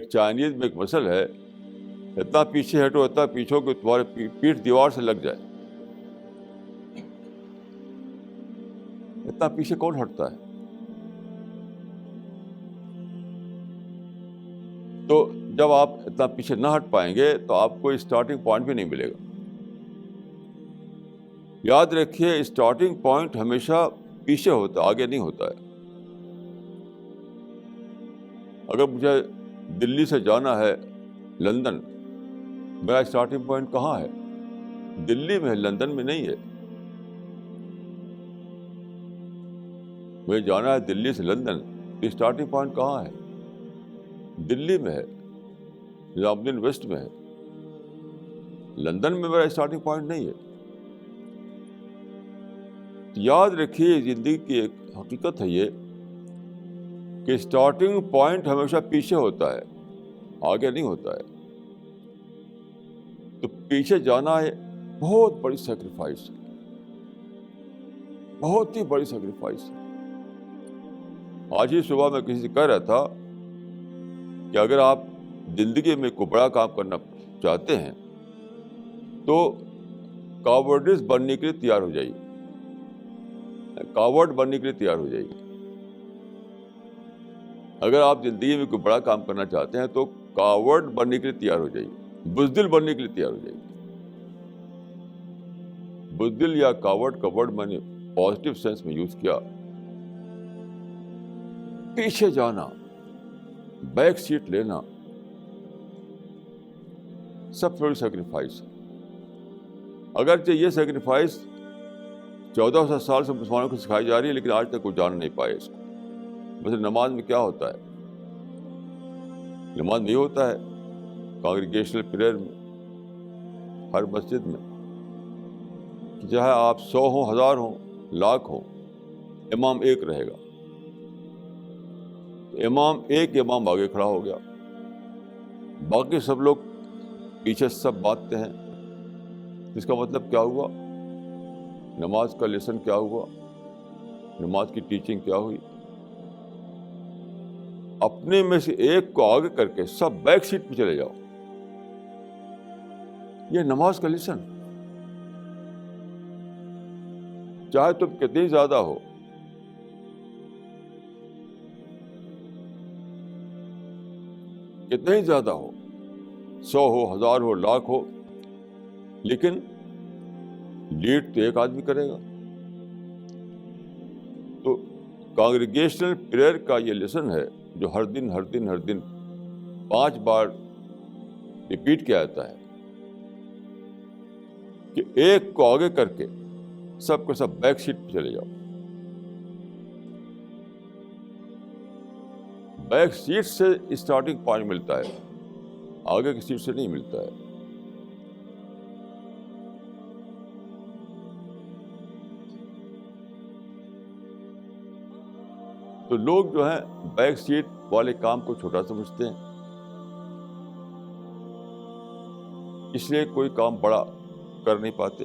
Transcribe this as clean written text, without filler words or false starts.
ایک چائنیز میں ایک مسل ہے، اتنا پیچھے ہٹو، اتنا پیچھے کہ تمہارے پیٹھ دیوار سے لگ جائے. اتنا پیچھے کون ہٹتا ہے؟ تو جب آپ اتنا پیچھے نہ ہٹ پائیں گے تو آپ کو اسٹارٹنگ پوائنٹ بھی نہیں ملے گا. یاد رکھیے اسٹارٹنگ پوائنٹ ہمیشہ پیچھے ہوتا ہے، آگے نہیں ہوتا ہے. اگر مجھے دلی سے جانا ہے لندن، میرا اسٹارٹنگ پوائنٹ کہاں ہے؟ دلی میں ہے، لندن میں نہیں ہے. مجھے جانا ہے دلی سے لندن، تو اسٹارٹنگ پوائنٹ کہاں ہے؟ دلی میں ہے، نظام الدین ویسٹ میں ہے. لندن میں میرا اسٹارٹنگ پوائنٹ نہیں ہے. تو یاد رکھیے زندگی کی ایک حقیقت ہے یہ کہ اسٹارٹنگ پوائنٹ ہمیشہ پیچھے ہوتا ہے، آگے نہیں ہوتا ہے. تو پیچھے جانا ہے بہت بڑی سیکریفائس، بہت ہی بڑی سیکریفائس. آج ہی صبح میں کسی سے کہہ رہا تھا کہ اگر آپ زندگی میں کوئی بڑا کام کرنا چاہتے ہیں تو کاورڈز بننے کے لیے تیار ہو جائیے. کاورڈ بننے کے لیے تیار ہو جائیے. اگر آپ زندگی میں کوئی بڑا کام کرنا چاہتے ہیں تو کاورڈ بننے کے لیے تیار ہو جائیے، بزدل بننے کے لیے تیار ہو جائیے. بزدل یا کاورڈ کا ورڈ میں نے پازیٹیو سینس میں یوز کیا. پیچھے جانا، بیک سیٹ لینا، سب تھوڑی سیکریفائس ہے. اگرچہ یہ سیکریفائس 1400 سال سے مسلمانوں کو سکھائی جا رہی ہے، لیکن آج تک کوئی جان نہیں پائے اس کو. مثلا نماز میں کیا ہوتا ہے؟ نماز نہیں ہوتا ہے کانگریگیشنل پریئر میں، ہر مسجد میں، کہ چاہے آپ 100 ہوں، 1000 ہوں، لاکھ ہوں، امام ایک رہے گا. ایک امام آگے کھڑا ہو گیا، باقی سب لوگ پیچھے سب باتیں ہیں. اس کا مطلب کیا ہوا؟ نماز کا لیسن کیا ہوا؟ نماز کی ٹیچنگ کیا ہوئی؟ اپنے میں سے ایک کو آگے کر کے سب بیک سیٹ پہ چلے جاؤ. یہ نماز کا لیسن. چاہے تم کتنی زیادہ ہو، کتنے ہی زیادہ ہو، 100 ہو، 1000 ہو، لاکھ ہو، لیکن لیڈ تو ایک آدمی کرے گا. تو کانگریگیشنل پریئر کا یہ لیسن ہے جو ہر دن 5 بار ریپیٹ کیا جاتا ہے کہ ایک کو آگے کر کے سب کو سب بیک سیٹ پہ چلے جاؤ. بیک سیٹ سے اسٹارٹنگ پوائنٹ ملتا ہے، آگے کی سیٹ سے نہیں ملتا ہے. تو لوگ جو ہیں بیک سیٹ والے کام کو چھوٹا سمجھتے ہیں، اس لیے کوئی کام بڑا کر نہیں پاتے.